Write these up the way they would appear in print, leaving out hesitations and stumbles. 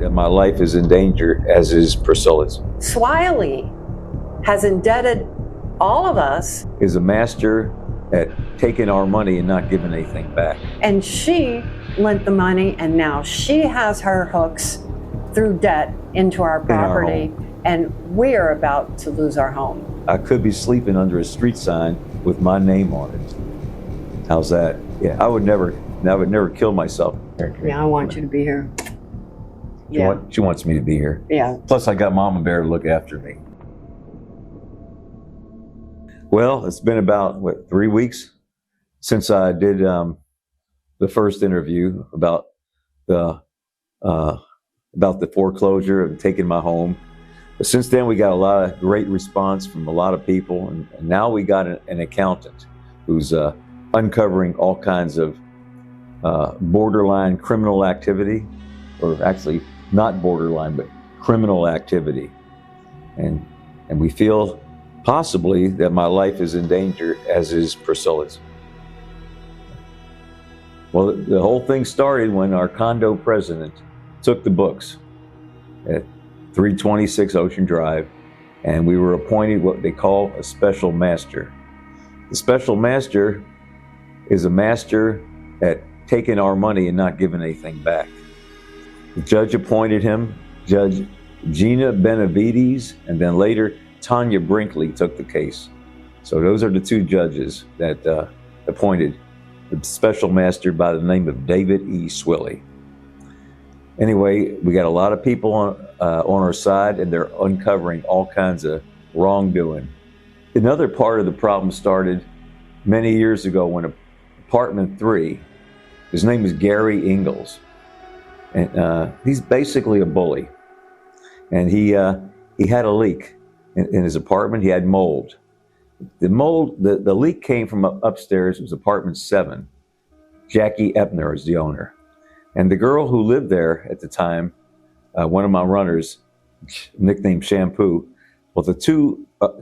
that my life is in danger, as is Priscilla's. Swiley has indebted all of us. Is a master at taking our money and not giving anything back. And she lent the money, and now she has her hooks through debt into our property, and we're about to lose our home. I could be sleeping under a street sign with my name on it. How's that? Yeah, I would never kill myself. Yeah, I want you to be here. She wants me to be here. Yeah. Plus, I got Mama Bear to look after me. Well, it's been about, 3 weeks since I did the first interview about the foreclosure and taking my home. But since then, we got a lot of great response from a lot of people, and now we got an accountant who's uncovering all kinds of borderline criminal activity, or actually not borderline, but criminal activity. And we feel possibly that my life is in danger, as is Priscilla's. Well, the whole thing started when our condo president took the books at 326 Ocean Drive, and we were appointed what they call a special master. The special master is a master at taking our money and not giving anything back. The judge appointed him, Judge Gina Benavides, and then later Tanya Brinkley took the case. So those are the two judges that appointed the special master by the name of David E. Swilly. Anyway, we got a lot of people on our side, and they're uncovering all kinds of wrongdoing. Another part of the problem started many years ago when apartment 3, his name is Gary Ingalls, and he's basically a bully. And he had a leak in his apartment. He had mold. The leak came from upstairs. It was apartment 7. Jackie Epner is the owner. And the girl who lived there at the time, one of my runners, nicknamed Shampoo, well, the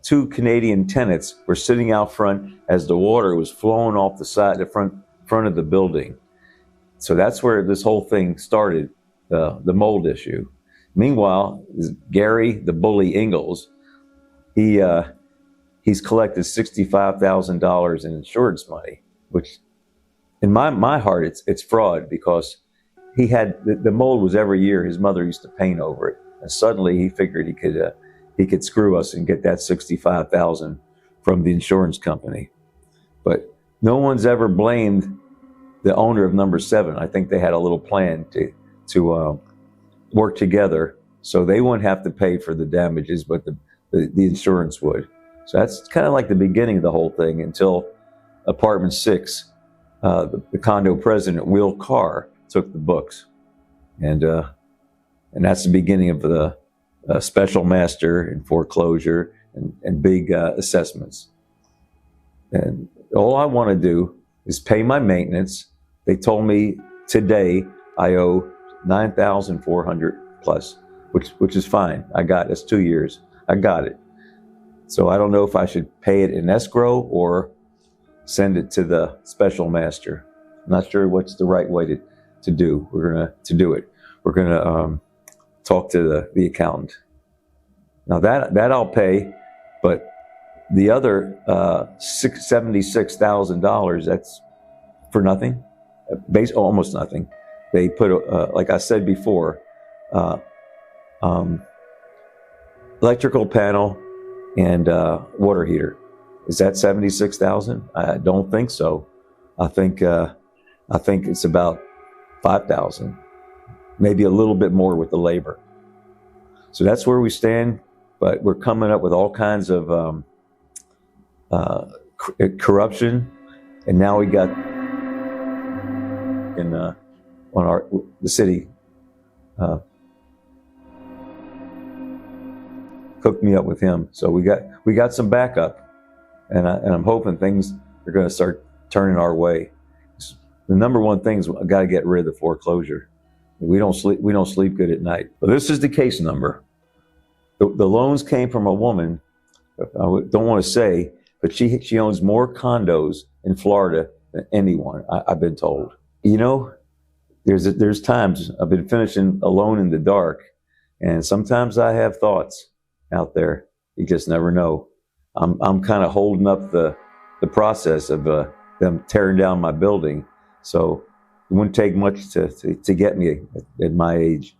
two Canadian tenants were sitting out front as the water was flowing off the front of the building. So that's where this whole thing started, the mold issue. Meanwhile, Gary, the bully Ingalls, he's collected $65,000 in insurance money, which in my heart, it's fraud, because he had the mold was every year. His mother used to paint over it, and suddenly he figured he could screw us and get that $65,000 from the insurance company. But no one's ever blamed the owner of number 7. I think they had a little plan to work together so they wouldn't have to pay for the damages, but the insurance would. So that's kind of like the beginning of the whole thing until apartment 6, the condo president, Will Carr, took the books. And that's the beginning of the special master and foreclosure and big assessments. And all I want to do is pay my maintenance. They told me today I owe $9,400 plus, which is fine. I got it. It's 2 years. I got it. So I don't know if I should pay it in escrow or send it to the special master. I'm not sure what's the right way to do. We're gonna talk to the accountant. Now that I'll pay, but the other $76,000, that's for nothing, almost nothing. They put like I said before, electrical panel and water heater. Is that $76,000? I don't think so. I think it's about $5,000, maybe a little bit more with the labor. So that's where we stand. But we're coming up with all kinds of corruption, and now we got the city hooked me up with him. So we got some backup, and I'm hoping things are going to start turning our way. The number one thing is I got to get rid of the foreclosure. We don't sleep good at night. But this is the case number. The loans came from a woman. I don't want to say, but she owns more condos in Florida than anyone, I've been told. You know, there's times I've been finishing alone in the dark, and sometimes I have thoughts out there. You just never know. I'm kind of holding up the process of them tearing down my building, so it wouldn't take much to get me at my age.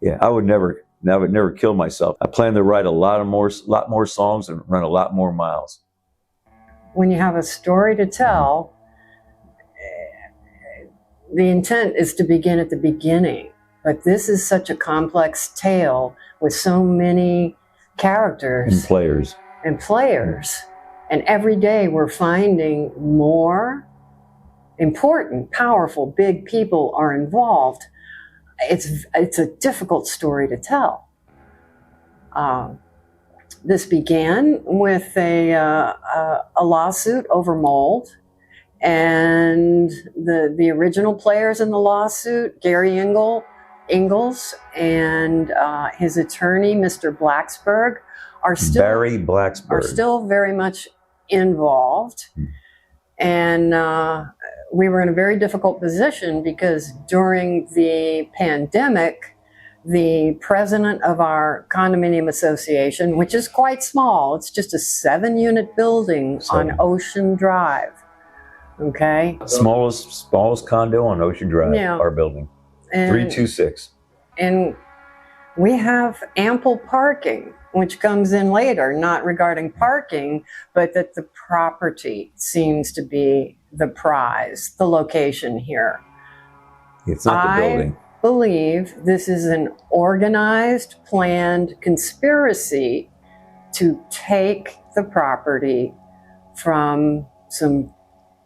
Yeah, I would never kill myself. I plan to write a lot more songs and run a lot more miles. When you have a story to tell, the intent is to begin at the beginning. But this is such a complex tale with so many characters and players. And every day we're finding more important, powerful, big people are involved. It's a difficult story to tell. This began with a lawsuit over mold, and the original players in the lawsuit, Gary Ingalls and his attorney, Mr. Blacksburg, are still very much involved. And we were in a very difficult position because during the pandemic, the president of our condominium association, which is quite small, it's just a 7-unit building on Ocean Drive. Okay. Smallest condo on Ocean Drive, yeah. Our building. 326. And we have ample parking, which comes in later, not regarding parking, but that the property seems to be the prize, the location here. It's not the building. I believe this is an organized, planned conspiracy to take the property from some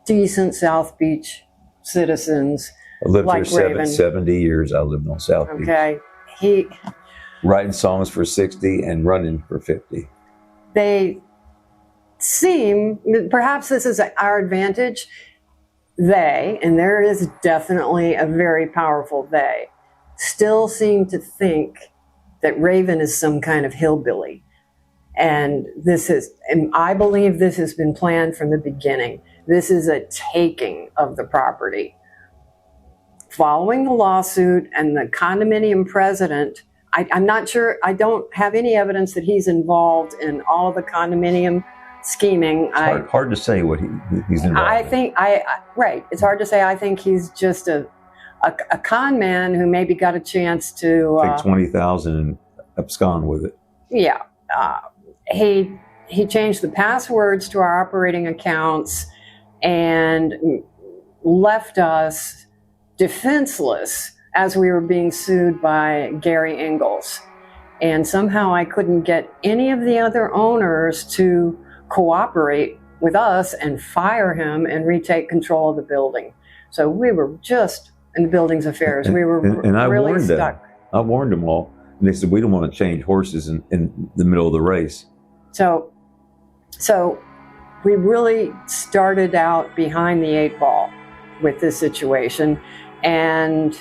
decent South Beach citizens. I lived like here 70 years. I lived on South Beach. Okay. Writing songs for 60 and running for 50. They seem, perhaps this is our advantage, and there is definitely a very powerful they, still seem to think that Raven is some kind of hillbilly. And I believe this has been planned from the beginning. This is a taking of the property. Following the lawsuit and the condominium president, I'm not sure, I don't have any evidence that he's involved in all the condominium scheming. It's hard to say what he's involved in. Right, it's hard to say. I think he's just a con man who maybe got a chance to take 20,000 and abscond with it. Yeah, he changed the passwords to our operating accounts and left us defenseless as we were being sued by Gary Ingalls. And somehow I couldn't get any of the other owners to cooperate with us and fire him and retake control of the building. So we were just in the building's affairs. We were really stuck. I warned them all. And they said, we don't want to change horses in the middle of the race. So we really started out behind the 8 ball with this situation. And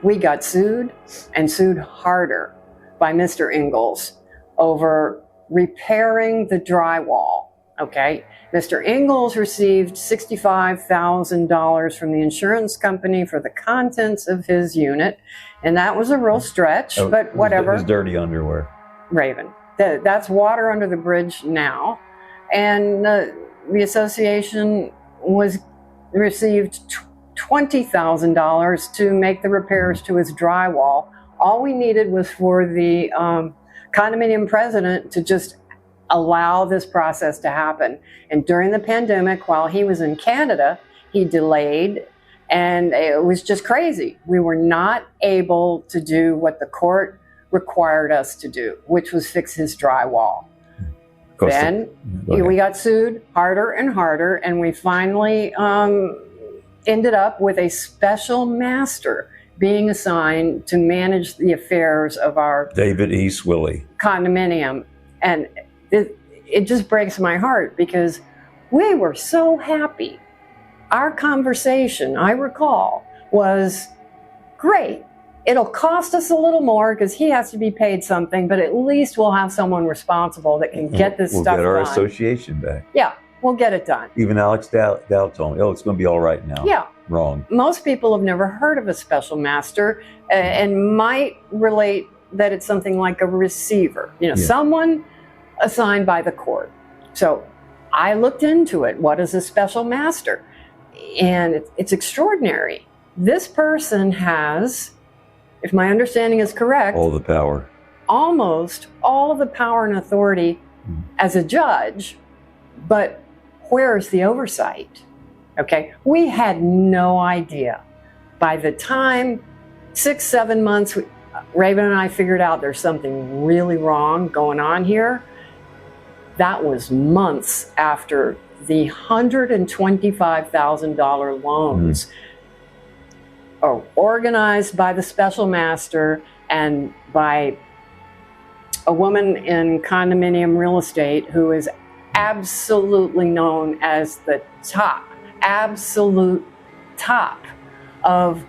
we got sued and sued harder by Mr. Ingalls over repairing the drywall. Okay. Mr. Ingalls received $65,000 from the insurance company for the contents of his unit. And that was a real stretch, but whatever. It was dirty underwear. Raven. That's water under the bridge now. And the association received $20,000 to make the repairs to his drywall. All we needed was for the condominium president to just allow this process to happen. And during the pandemic, while he was in Canada, he delayed, and it was just crazy. We were not able to do what the court required us to do, which was fix his drywall. Then we got sued harder and harder, and we finally ended up with a special master being assigned to manage the affairs of our David E. Swilly condominium. And it just breaks my heart because we were so happy. Our conversation, I recall, was great. It'll cost us a little more because he has to be paid something, but at least we'll have someone responsible that can get this stuff done. We'll get our association back. Yeah, we'll get it done. Even Alex Dow told me, it's going to be all right now. Yeah, wrong. Most people have never heard of a special master and might relate that it's something like a receiver, someone assigned by the court. So I looked into it. What is a special master? And it's extraordinary. This person has, if my understanding is correct, all the power. Almost all of the power and authority as a judge, but where's the oversight? Okay, we had no idea. By the time 6-7 months, Raven and I figured out there's something really wrong going on here. That was months after the $125,000 loans are organized by the special master and by a woman in condominium real estate who is absolutely known as the absolute top of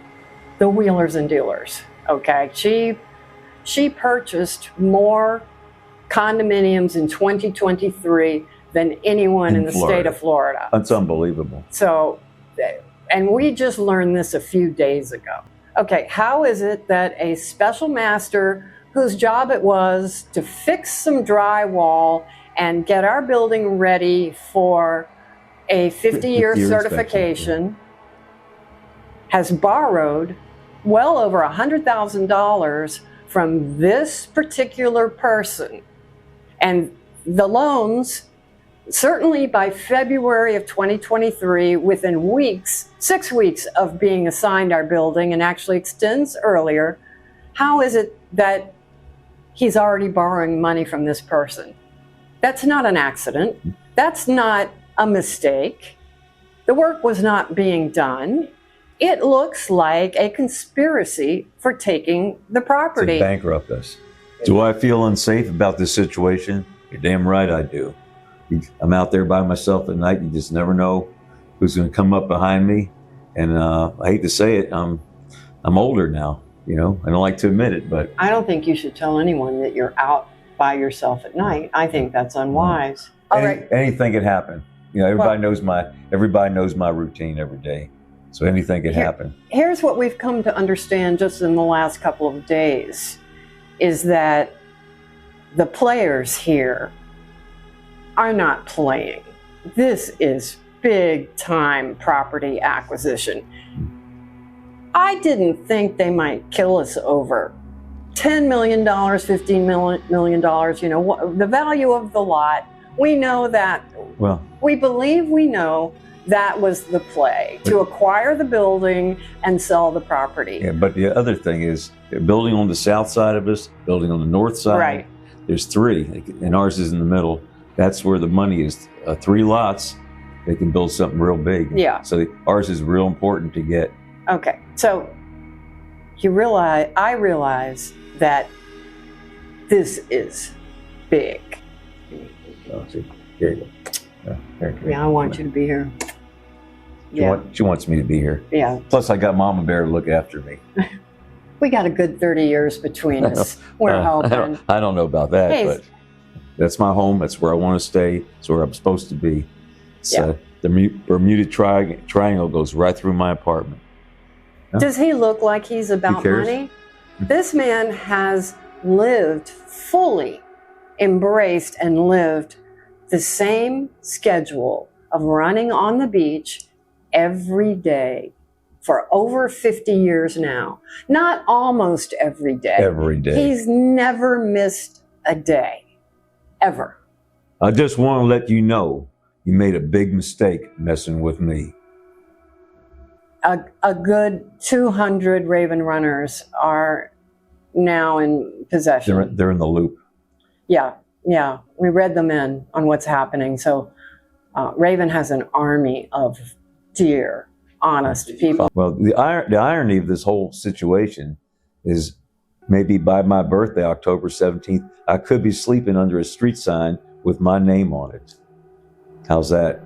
the wheelers and dealers. Okay, she purchased more condominiums in 2023 than anyone in the state of Florida. That's unbelievable. So, and we just learned this a few days ago. Okay, how is it that a special master whose job it was to fix some drywall and get our building ready for a 50-year certification has borrowed well over $100,000 from this particular person? And the loans, certainly by February of 2023, within weeks, 6 weeks of being assigned our building, and actually extends earlier, how is it that he's already borrowing money from this person? That's not an accident. That's not a mistake. The work was not being done. It looks like a conspiracy for taking the property. To bankrupt us. Do I feel unsafe about this situation? You're damn right I do. I'm out there by myself at night. You just never know who's going to come up behind me. And I hate to say it, I'm older now. I don't like to admit it, but I don't think you should tell anyone that you're out by yourself at night. I think that's unwise. All right. Anything could happen. Everybody knows my routine every day. So anything could happen. Here's what we've come to understand just in the last couple of days is that the players here are not playing. This is big time property acquisition. I didn't think they might kill us over $10 million, $15 million, the value of the lot. We know that, we believe we know that was the play, to acquire the building and sell the property. Yeah, but the other thing is, they're building on the south side of us, building on the north side. Right. There's 3, and ours is in the middle. That's where the money is. 3 lots, they can build something real big. Yeah. So ours is real important to get. Okay, so I realize that this is big. Oh, see, here you go. Yeah, I want you to be here. She wants me to be here. Yeah. Plus, I got Mama Bear to look after me. We got a good 30 years between us. We're hoping. I don't know about that, but that's my home. That's where I want to stay. It's where I'm supposed to be. So the Bermuda Triangle goes right through my apartment. Does he look like he's about money? This man has lived fully, embraced and lived the same schedule of running on the beach every day for over 50 years now. Not almost every day. Every day. He's never missed a day, ever. I just want to let you know you made a big mistake messing with me. A good 200 Raven runners are now in possession. They're in the loop. Yeah. We read them in on what's happening. So Raven has an army of dear, honest people. Well, the irony of this whole situation is maybe by my birthday, October 17th, I could be sleeping under a street sign with my name on it. How's that?